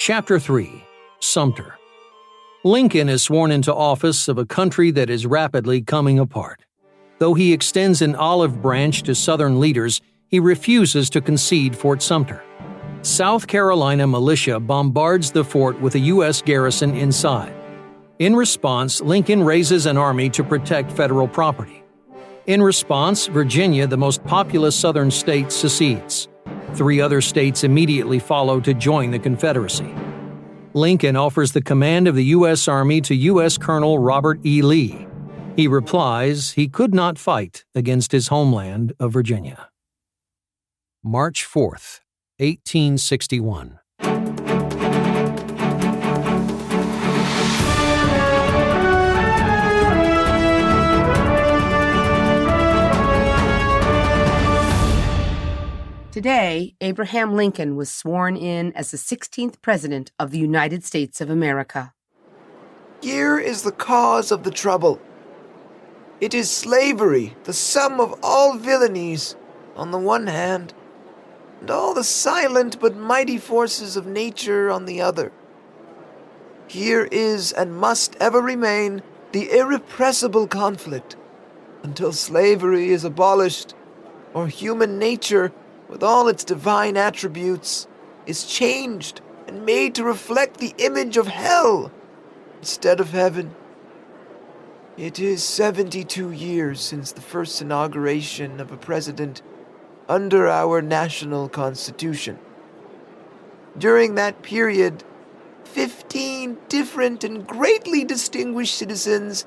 Chapter 3. Sumter. Lincoln is sworn into office of a country that is rapidly coming apart. Though he extends an olive branch to Southern leaders, he refuses to concede Fort Sumter. South Carolina militia bombards the fort with a U.S. garrison inside. In response, Lincoln raises an army to protect federal property. In response, Virginia, the most populous Southern state, secedes. 3 other states immediately follow to join the Confederacy. Lincoln offers the command of the U.S. Army to U.S. Colonel Robert E. Lee. He replies he could not fight against his homeland of Virginia. March 4th, 1861. Today, Abraham Lincoln was sworn in as the 16th President of the United States of America. Here is the cause of the trouble. It is slavery, the sum of all villainies, on the one hand, and all the silent but mighty forces of nature on the other. Here is and must ever remain the irrepressible conflict, until slavery is abolished, or human nature, with all its divine attributes, is changed and made to reflect the image of hell instead of heaven. It is 72 years since the first inauguration of a president under our national Constitution. During that period, 15 different and greatly distinguished citizens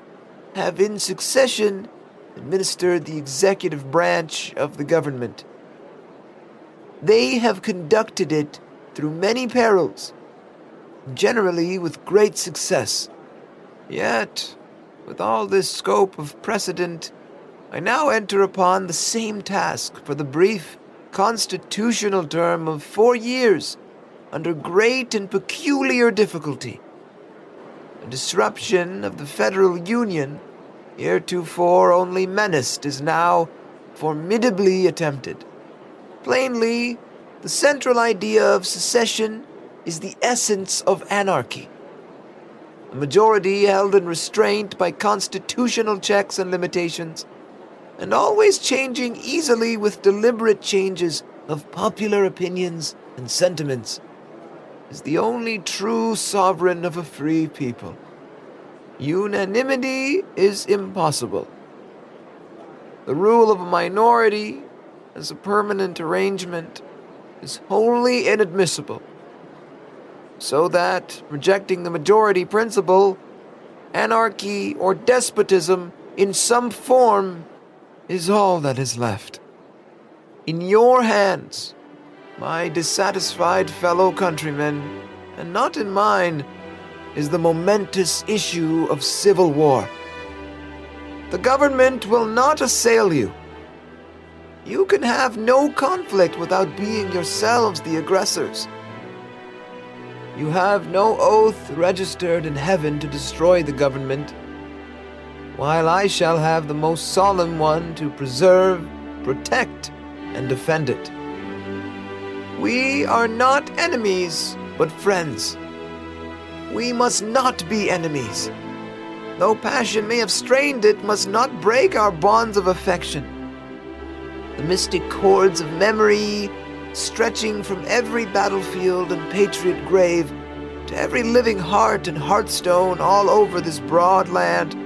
have in succession administered the executive branch of the government. They have conducted it through many perils, generally with great success. Yet, with all this scope of precedent, I now enter upon the same task for the brief constitutional term of 4 years under great and peculiar difficulty. A disruption of the federal union, heretofore only menaced, is now formidably attempted. Plainly, the central idea of secession is the essence of anarchy. A majority held in restraint by constitutional checks and limitations, and always changing easily with deliberate changes of popular opinions and sentiments, is the only true sovereign of a free people. Unanimity is impossible. The rule of a minority as a permanent arrangement is wholly inadmissible, so that, rejecting the majority principle, anarchy or despotism in some form is all that is left. In your hands, my dissatisfied fellow countrymen, and not in mine, is the momentous issue of civil war. The government will not assail you. You can have no conflict without being yourselves the aggressors. You have no oath registered in heaven to destroy the government, while I shall have the most solemn one to preserve, protect, and defend it. We are not enemies, but friends. We must not be enemies. Though passion may have strained it, must not break our bonds of affection. The mystic cords of memory, stretching from every battlefield and patriot grave to every living heart and hearthstone all over this broad land,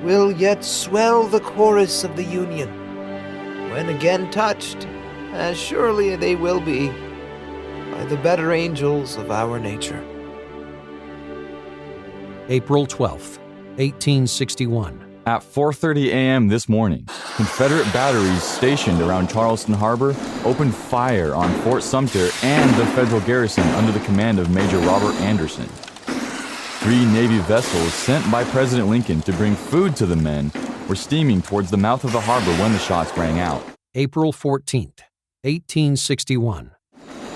will yet swell the chorus of the Union, when again touched, as surely they will be, by the better angels of our nature. April 12th, 1861. At 4:30 a.m. this morning, Confederate batteries stationed around Charleston Harbor opened fire on Fort Sumter and the federal garrison under the command of Major Robert Anderson. 3 Navy vessels sent by President Lincoln to bring food to the men were steaming towards the mouth of the harbor when the shots rang out. April 14th, 1861.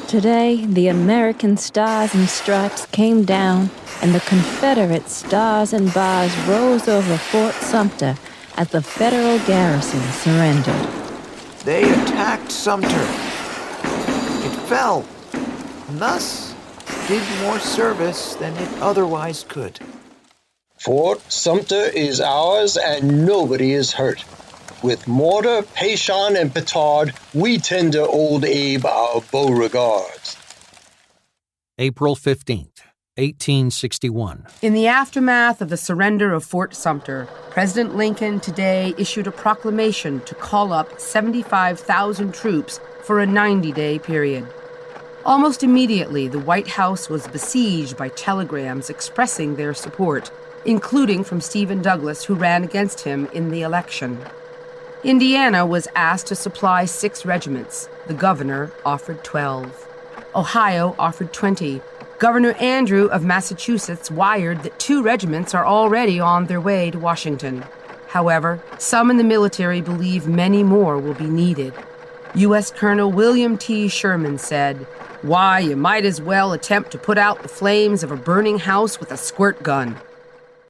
Today, the American stars and stripes came down, and the Confederate stars and bars rose over Fort Sumter as the federal garrison surrendered. They attacked Sumter. It fell, and thus did more service than it otherwise could. Fort Sumter is ours and nobody is hurt. With mortar, paishon, and petard, we tender old Abe our Beauregards. April 15th, 1861. In the aftermath of the surrender of Fort Sumter, President Lincoln today issued a proclamation to call up 75,000 troops for a 90-day period. Almost immediately, the White House was besieged by telegrams expressing their support, including from Stephen Douglas, who ran against him in the election. Indiana was asked to supply 6 regiments. The governor offered 12. Ohio offered 20. Governor Andrew of Massachusetts wired that 2 regiments are already on their way to Washington. However, some in the military believe many more will be needed. U.S. Colonel William T. Sherman said, "Why, you might as well attempt to put out the flames of a burning house with a squirt gun."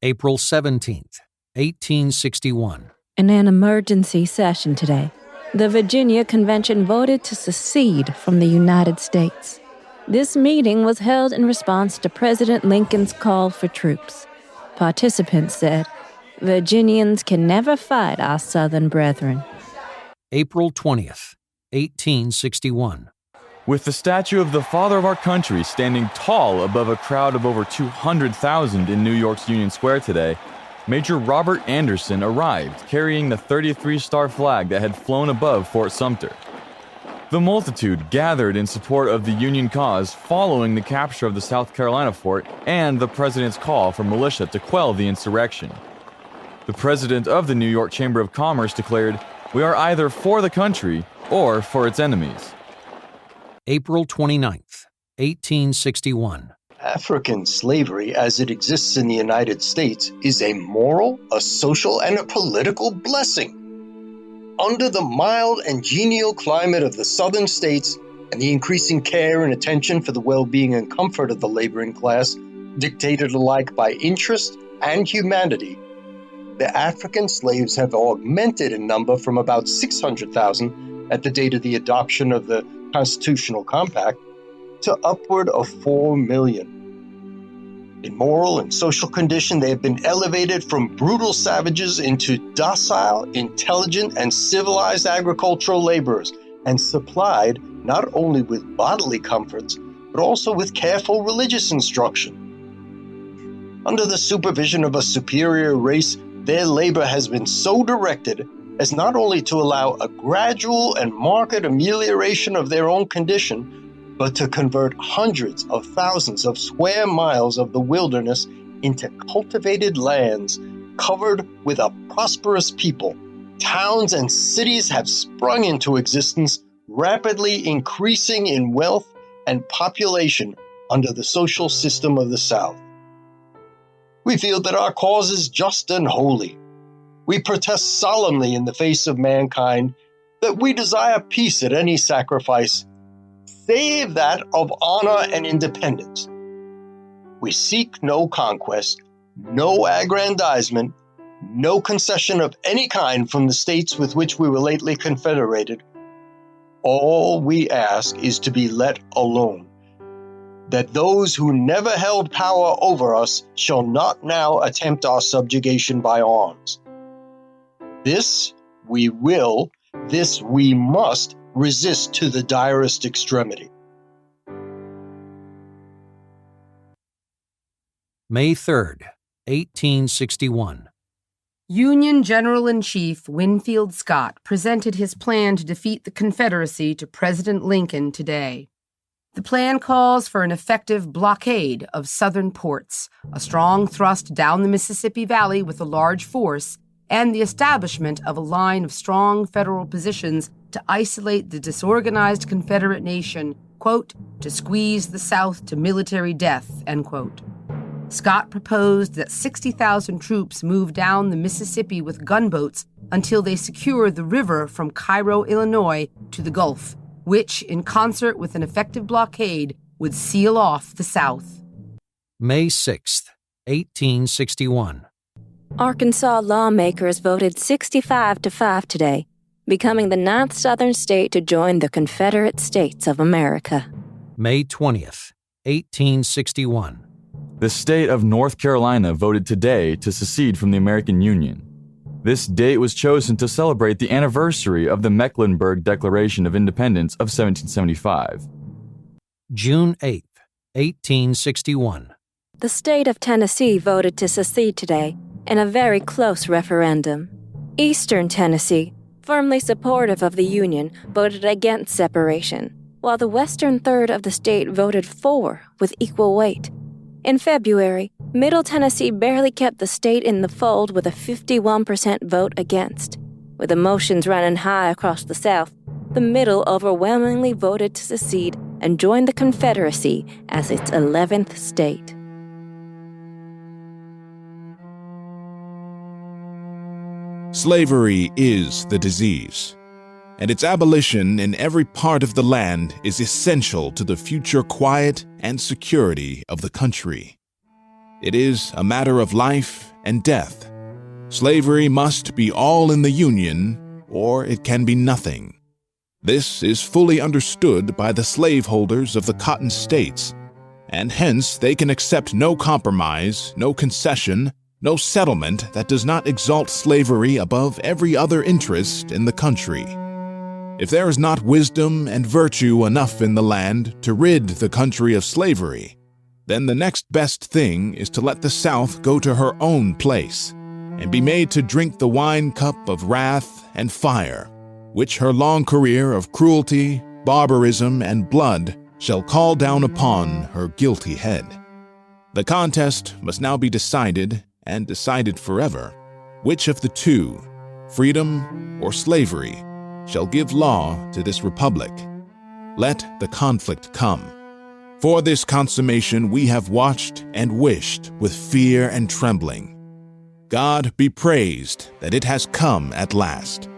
April 17th, 1861. In an emergency session today, the Virginia Convention voted to secede from the United States. This meeting was held in response to President Lincoln's call for troops. Participants said, "Virginians can never fight our Southern brethren." April 20th, 1861. With the statue of the father of our country standing tall above a crowd of over 200,000 in New York's Union Square today, Major Robert Anderson arrived carrying the 33-star flag that had flown above Fort Sumter. The multitude gathered in support of the Union cause following the capture of the South Carolina fort and the president's call for militia to quell the insurrection. The president of the New York Chamber of Commerce declared, "We are either for the country or for its enemies." April 29th, 1861. African slavery as it exists in the United States is a moral, a social, and a political blessing. Under the mild and genial climate of the southern states and the increasing care and attention for the well-being and comfort of the laboring class, dictated alike by interest and humanity, the African slaves have augmented in number from about 600,000 at the date of the adoption of the Constitutional Compact to upward of 4 million. In moral and social condition, they have been elevated from brutal savages into docile, intelligent, and civilized agricultural laborers, and supplied not only with bodily comforts, but also with careful religious instruction. Under the supervision of a superior race, their labor has been so directed as not only to allow a gradual and marked amelioration of their own condition, but to convert hundreds of thousands of square miles of the wilderness into cultivated lands covered with a prosperous people. Towns and cities have sprung into existence, rapidly increasing in wealth and population under the social system of the South. We feel that our cause is just and holy. We protest solemnly in the face of mankind that we desire peace at any sacrifice, save that of honor and independence. We seek no conquest, no aggrandizement, no concession of any kind from the states with which we were lately confederated. All we ask is to be let alone, that those who never held power over us shall not now attempt our subjugation by arms. This we will, this we must resist to the direst extremity. May 3rd, 1861. Union General-in-Chief Winfield Scott presented his plan to defeat the Confederacy to President Lincoln today. The plan calls for an effective blockade of southern ports, a strong thrust down the Mississippi Valley with a large force, and the establishment of a line of strong federal positions to isolate the disorganized Confederate nation, quote, to squeeze the South to military death, end quote. Scott proposed that 60,000 troops move down the Mississippi with gunboats until they secure the river from Cairo, Illinois, to the Gulf, which, in concert with an effective blockade, would seal off the South. May 6th, 1861. Arkansas lawmakers voted 65-5 today, becoming the 9th Southern state to join the Confederate States of America. May 20th, 1861. The state of North Carolina voted today to secede from the American Union. This date was chosen to celebrate the anniversary of the Mecklenburg Declaration of Independence of 1775. June 8, 1861. The state of Tennessee voted to secede today in a very close referendum. Eastern Tennessee, firmly supportive of the Union, voted against separation, while the western third of the state voted for with equal weight. In February, Middle Tennessee barely kept the state in the fold with a 51% vote against. With emotions running high across the South, the Middle overwhelmingly voted to secede and join the Confederacy as its 11th state. Slavery is the disease, and its abolition in every part of the land is essential to the future quiet and security of the country. It is a matter of life and death. Slavery must be all in the Union, or it can be nothing. This is fully understood by the slaveholders of the Cotton States, and hence they can accept no compromise, no concession, no settlement that does not exalt slavery above every other interest in the country. If there is not wisdom and virtue enough in the land to rid the country of slavery, then the next best thing is to let the South go to her own place and be made to drink the wine cup of wrath and fire, which her long career of cruelty, barbarism, and blood shall call down upon her guilty head. The contest must now be decided, and decided forever, which of the two, freedom or slavery, shall give law to this republic. Let the conflict come. For this consummation we have watched and wished with fear and trembling. God be praised that it has come at last.